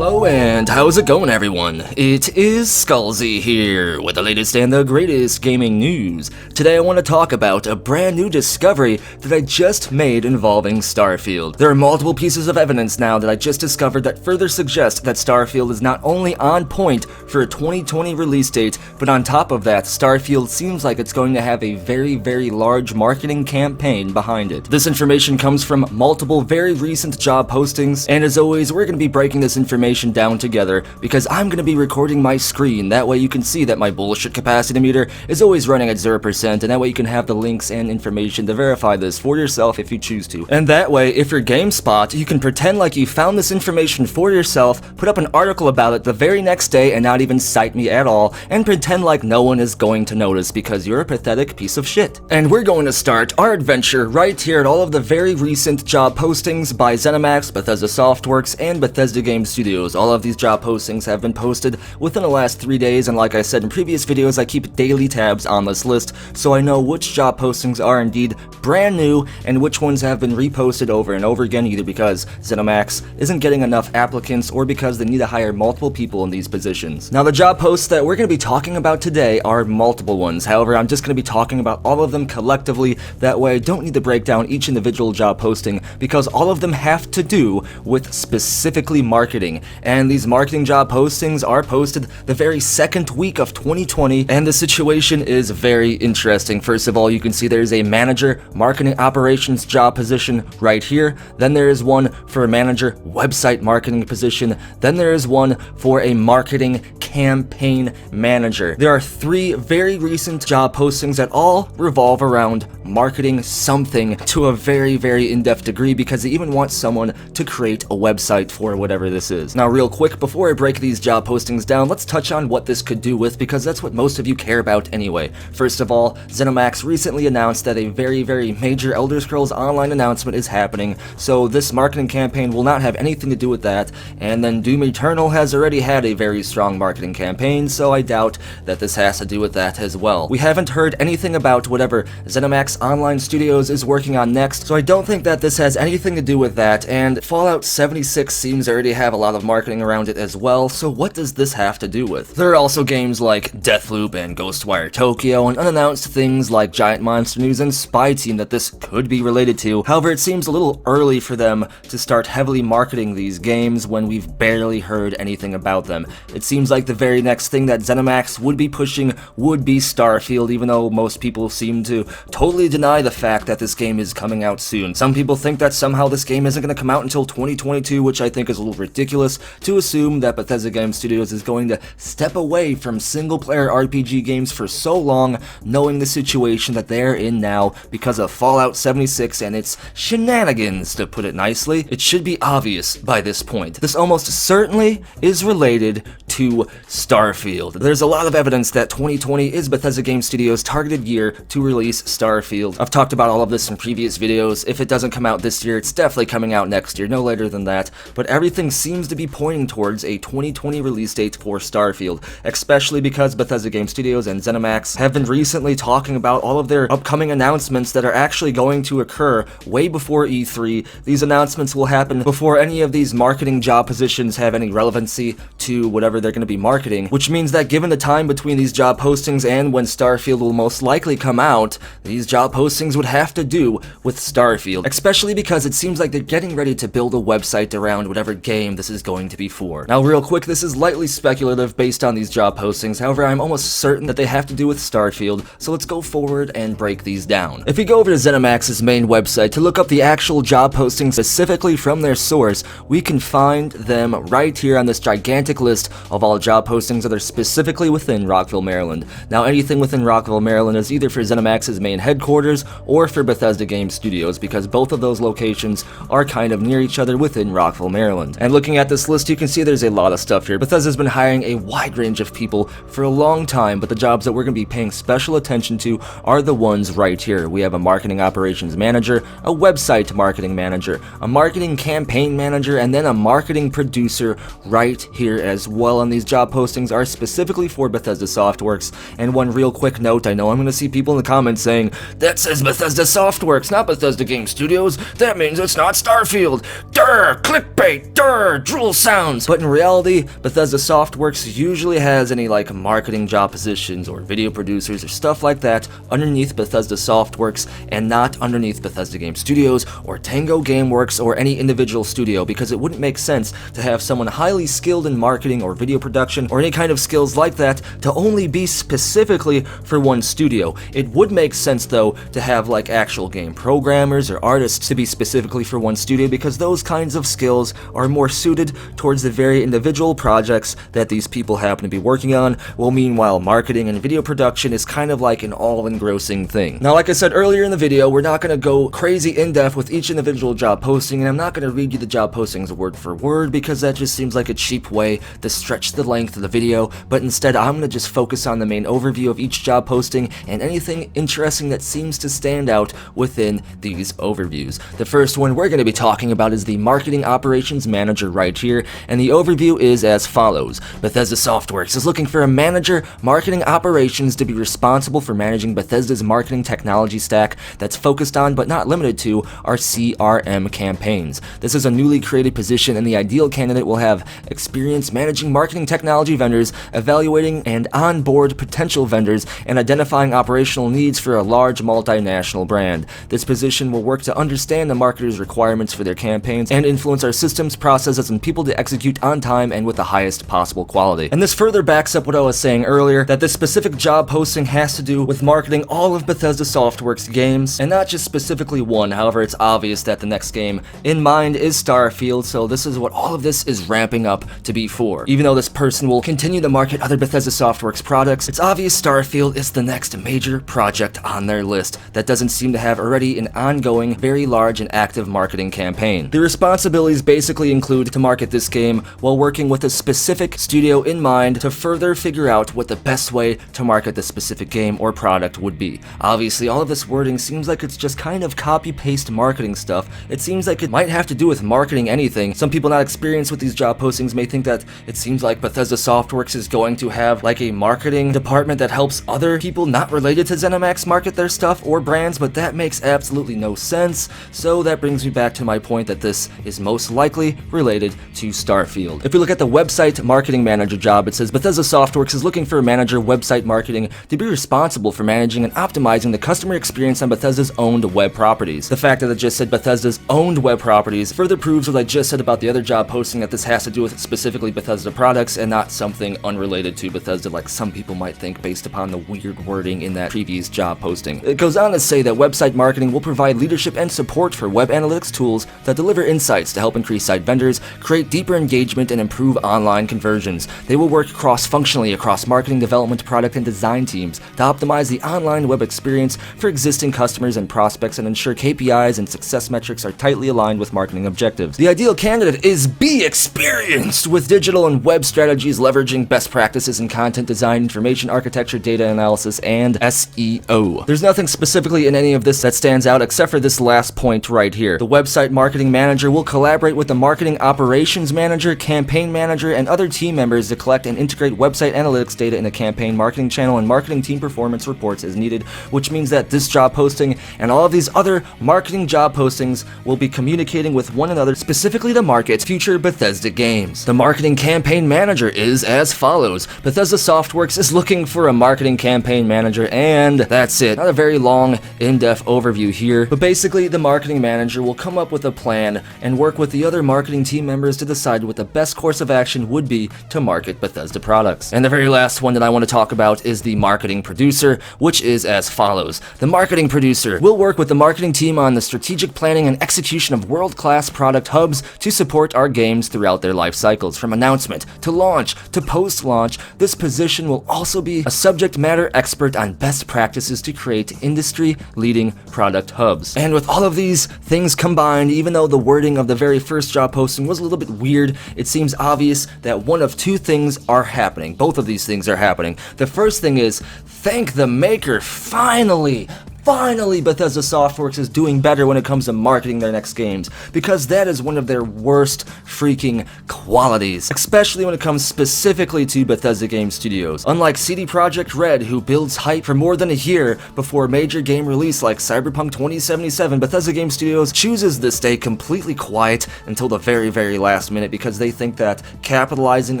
Hello and how's it going, everyone? It is Skullzi here with the latest and the greatest gaming news. Today I want to talk about a brand new discovery that I just made involving Starfield. There are multiple pieces of evidence now that I just discovered that further suggest that Starfield is not only on point for a 2020 release date, but on top of that, Starfield seems like it's going to have a very large marketing campaign behind it. This information comes from multiple very recent job postings, and as always, we're going to be breaking this information down together because I'm going to be recording my screen. That way you can see that my bullshit capacity meter is always running at 0%, and that way you can have the links and information to verify this for yourself if you choose to. And that way, if you're GameSpot, you can pretend like you found this information for yourself, put up an article about it the very next day and not even cite me at all, and pretend like no one is going to notice because you're a pathetic piece of shit. And we're going to start our adventure right here at all of the very recent job postings by ZeniMax, Bethesda Softworks, and Bethesda Game Studios. All of these job postings have been posted within the last 3 days, and like I said in previous videos, I keep daily tabs on this list so I know which job postings are indeed brand new and which ones have been reposted over and over again, either because ZeniMax isn't getting enough applicants or because they need to hire multiple people in these positions. Now, the job posts that we're going to be talking about today are multiple ones. However, I'm just going to be talking about all of them collectively. That way I don't need to break down each individual job posting because all of them have to do with specifically marketing. And these marketing job postings are posted the very second week of 2020, and the situation is very interesting. First of all, you can see there's a manager marketing operations job position right here. Then there is one for a manager website marketing position. Then there is one for a marketing campaign manager. There are 3 very recent job postings that all revolve around marketing something to a very in-depth degree, because they even want someone to create a website for whatever this is. Now, real quick, before I break these job postings down, let's touch on what this could do with, because that's what most of you care about anyway. First of all, ZeniMax recently announced that a very major Elder Scrolls Online announcement is happening, so this marketing campaign will not have anything to do with that. And then Doom Eternal has already had a very strong marketing campaign, so I doubt that this has to do with that as well. We haven't heard anything about whatever ZeniMax Online Studios is working on next, so I don't think that this has anything to do with that. And Fallout 76 seems to already have a lot of marketing around it as well, so what does this have to do with? There are also games like Deathloop and Ghostwire Tokyo, and unannounced things like Giant Monster News and Spy Team that this could be related to. However, it seems a little early for them to start heavily marketing these games when we've barely heard anything about them. It seems like the very next thing that ZeniMax would be pushing would be Starfield, even though most people seem to totally deny the fact that this game is coming out soon. Some people think that somehow this game isn't going to come out until 2022, which I think is a little ridiculous to assume that Bethesda Game Studios is going to step away from single-player RPG games for so long, knowing the situation that they're in now because of Fallout 76 and its shenanigans, to put it nicely. It should be obvious by this point. This almost certainly is related to Starfield. There's a lot of evidence that 2020 is Bethesda Game Studios' targeted year to release Starfield. I've talked about all of this in previous videos. If it doesn't come out this year, it's definitely coming out next year, no later than that, but everything seems to be pointing towards a 2020 release date for Starfield, especially because Bethesda Game Studios and ZeniMax have been recently talking about all of their upcoming announcements that are actually going to occur way before E3. These announcements will happen before any of these marketing job positions have any relevancy to whatever they're going to be marketing, which means that given the time between these job postings and when Starfield will most likely come out, these job postings would have to do with Starfield, especially because it seems like they're getting ready to build a website around whatever game this is going to be for. Now, real quick, this is lightly speculative based on these job postings. However, I'm almost certain that they have to do with Starfield, so let's go forward and break these down. If we go over to ZeniMax's main website to look up the actual job postings specifically from their source, we can find them right here on this gigantic list of all job postings that are specifically within Rockville, Maryland. Now, anything within Rockville, Maryland is either for ZeniMax's main headquarters or for Bethesda Game Studios, because both of those locations are kind of near each other within Rockville, Maryland. And looking at this list, you can see there's a lot of stuff here. Bethesda's been hiring a wide range of people for a long time, but the jobs that we're going to be paying special attention to are the ones right here. We have a marketing operations manager, a website marketing manager, a marketing campaign manager, and then a marketing producer right here as well. well, and these job postings are specifically for Bethesda Softworks. And one real quick note, I know I'm going to see people in the comments saying, that says Bethesda Softworks, not Bethesda Game Studios, that means it's not Starfield, durr, clickbait, durr, drool sounds. But in reality, Bethesda Softworks usually has any like marketing job positions or video producers or stuff like that underneath Bethesda Softworks and not underneath Bethesda Game Studios or Tango Gameworks or any individual studio, because it wouldn't make sense to have someone highly skilled in marketing or video production or any kind of skills like that to only be specifically for one studio. It would make sense though to have like actual game programmers or artists to be specifically for one studio, because those kinds of skills are more suited towards the very individual projects that these people happen to be working on, while meanwhile marketing and video production is kind of like an all-engrossing thing. Now, like I said earlier in the video, we're not going to go crazy in-depth with each individual job posting, and I'm not going to read you the job postings word for word because that just seems like a cheap way to stretch the length of the video, but instead I'm going to just focus on the main overview of each job posting and anything interesting that seems to stand out within these overviews. The first one we're going to be talking about is the Marketing Operations Manager right here, and the overview is as follows. Bethesda Softworks is looking for a manager, marketing operations, to be responsible for managing Bethesda's marketing technology stack that's focused on, but not limited to, our CRM campaigns. This is a newly created position, and the ideal candidate will have experience managing marketing technology vendors, evaluating and onboard potential vendors, and identifying operational needs for a large multinational brand. This position will work to understand the marketer's requirements for their campaigns and influence our systems, processes, and people to execute on time and with the highest possible quality. And this further backs up what I was saying earlier, that this specific job posting has to do with marketing all of Bethesda Softworks games, and not just specifically one. However, it's obvious that the next game in mind is Starfield, so this is what all of this is ramping up to be for. Even though this person will continue to market other Bethesda Softworks products, it's obvious Starfield is the next major project on their list that doesn't seem to have already an ongoing, very large and active marketing campaign. The responsibilities basically include to market this game while working with a specific studio in mind to further figure out what the best way to market the specific game or product would be. Obviously, all of this wording seems like it's just kind of copy-paste marketing stuff. It seems like it might have to do with marketing anything. Some people not experienced with these job postings may think that it seems like Bethesda Softworks is going to have like a marketing department that helps other people not related to ZeniMax market their stuff or brands, but that makes absolutely no sense. So that brings me back to my point that this is most likely related to Starfield. If we look at the website marketing manager job, it says Bethesda Softworks is looking for a manager website marketing to be responsible for managing and optimizing the customer experience on Bethesda's owned web properties. The fact that it just said Bethesda's owned web properties further proves what I just said about the other job posting, that this has to do with specifically Bethesda products and not something unrelated to Bethesda like some people might think based upon the weird wording in that previous job posting. It goes on to say that website marketing will provide leadership and support for web analytics tools that deliver insights to help increase site vendors, create deeper engagement, and improve online conversions. They will work cross-functionally across marketing, development, product, and design teams to optimize the online web experience for existing customers and prospects and ensure KPIs and success metrics are tightly aligned with marketing objectives. The ideal candidate is be experienced with digital and web strategies, leveraging best practices in content design, information architecture, data analysis, and SEO. There's nothing specifically in any of this that stands out except for this last point right here. The website marketing manager will collaborate with the marketing operations manager, campaign manager, and other team members to collect and integrate website analytics data in a campaign marketing channel and marketing team performance reports as needed, which means that this job posting and all of these other marketing job postings will be communicating with one another specifically to market future Bethesda games. The marketing campaign manager is as follows. Bethesda Softworks is looking for a marketing campaign manager, and that's it. Not a very long, in-depth overview here, but basically the marketing manager will come up with a plan and work with the other marketing team members to decide what the best course of action would be to market Bethesda products. And the very last one that I want to talk about is the marketing producer, which is as follows. The marketing producer will work with the marketing team on the strategic planning and execution of world-class product hubs to support our games throughout their life cycles, from announcement to launch to post-launch. This position will also be a subject matter expert on best practices to create industry-leading product hubs. And with all of these things combined, even though the wording of the very first job posting was a little bit weird, it seems obvious that one of two things are happening. Both of these things are happening. The first thing is, thank the maker, finally finally Bethesda Softworks is doing better when it comes to marketing their next games, because that is one of their worst freaking qualities, especially when it comes specifically to Bethesda Game Studios. Unlike CD Projekt Red, who builds hype for more than a year before a major game release like Cyberpunk 2077, Bethesda Game Studios chooses to stay completely quiet until the very last minute because they think that capitalizing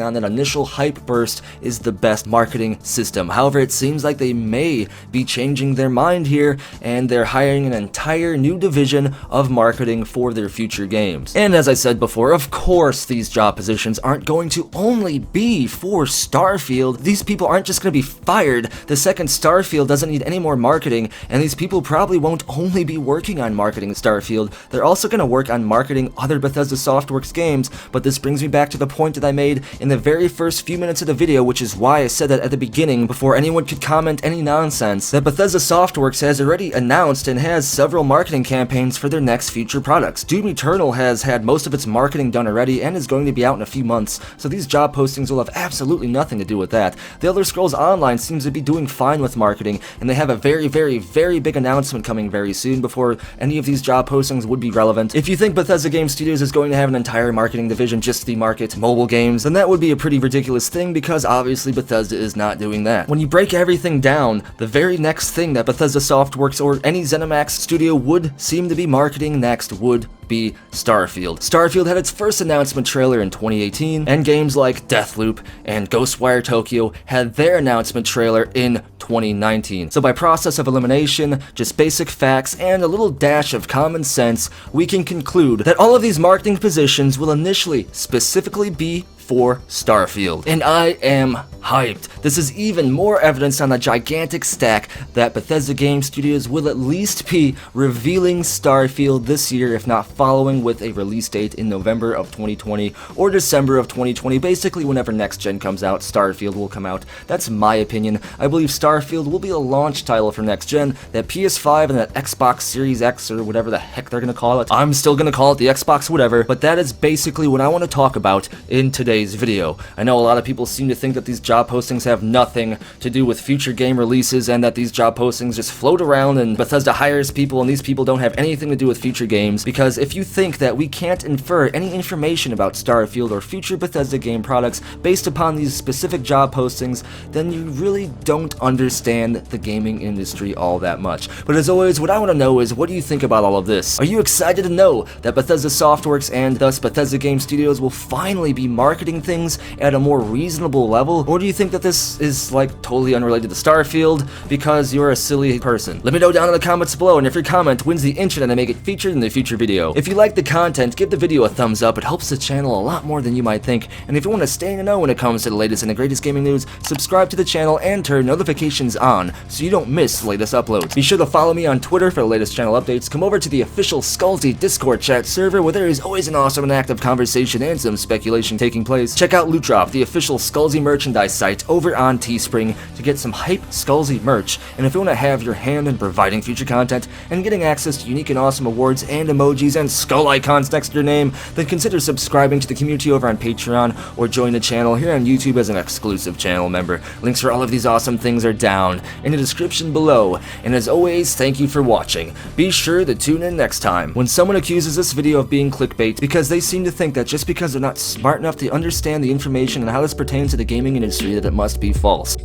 on that initial hype burst is the best marketing system. However, it seems like they may be changing their mind here, and they're hiring an entire new division of marketing for their future games. And as I said before, of course these job positions aren't going to only be for Starfield. These people aren't just going to be fired the second Starfield doesn't need any more marketing, and these people probably won't only be working on marketing Starfield, they're also going to work on marketing other Bethesda Softworks games. But this brings me back to the point that I made in the very first few minutes of the video, which is why I said that at the beginning before anyone could comment any nonsense, that Bethesda Softworks has already announced and has several marketing campaigns for their next future products. Doom Eternal has had most of its marketing done already and is going to be out in a few months, so these job postings will have absolutely nothing to do with that. The Elder Scrolls Online seems to be doing fine with marketing, and they have a very big announcement coming very soon before any of these job postings would be relevant. If you think Bethesda Game Studios is going to have an entire marketing division just to market mobile games, then that would be a pretty ridiculous thing, because obviously Bethesda is not doing that. When you break everything down, the very next thing that Bethesda Softworks or any ZeniMax studio would seem to be marketing next would be Starfield. Starfield had its first announcement trailer in 2018, and games like Deathloop and Ghostwire Tokyo had their announcement trailer in 2019. So by process of elimination, just basic facts, and a little dash of common sense, we can conclude that all of these marketing positions will initially specifically be for Starfield. And I am hyped. This is even more evidence on the gigantic stack that Bethesda Game Studios will at least be revealing Starfield this year, if not following with a release date in November of 2020 or December of 2020. Basically, whenever next gen comes out, Starfield will come out. That's my opinion. I believe Starfield will be a launch title for next gen, that PS5 and that Xbox Series X or whatever the heck they're gonna call it. I'm still gonna call it the Xbox whatever, but that is basically what I want to talk about in today's video. I know a lot of people seem to think that these job postings have nothing to do with future game releases, and that these job postings just float around and Bethesda hires people and these people don't have anything to do with future games, because if you think that we can't infer any information about Starfield or future Bethesda game products based upon these specific job postings, then you really don't understand the gaming industry all that much. But as always, what I want to know is, what do you think about all of this? Are you excited to know that Bethesda Softworks and thus Bethesda Game Studios will finally be marketing things at a more reasonable level? Or do you think that this is like totally unrelated to Starfield because you're a silly person? Let me know down in the comments below, and if your comment wins the intro, then I make it featured in the future video. If you like the content, give the video a thumbs up. It helps the channel a lot more than you might think. And if you want to stay in the know when it comes to the latest and the greatest gaming news, subscribe to the channel and turn notifications on so you don't miss the latest uploads. Be sure to follow me on Twitter for the latest channel updates. Come over to the official Skullzi Discord chat server, where there is always an awesome and active conversation and some speculation taking place. Check out Loot Drop, the official Skullzi merchandise site over on Teespring, to get some hype Skullzi merch. And if you want to have your hand in providing future content and getting access to unique and awesome awards and emojis and skull icons next to your name, then consider subscribing to the community over on Patreon, or join the channel here on YouTube as an exclusive channel member. Links for all of these awesome things are down in the description below. And as always, thank you for watching. Be sure to tune in next time when someone accuses this video of being clickbait, because they seem to think that just because they're not smart enough to understand the information and how this pertains to the gaming industry, that it must be false.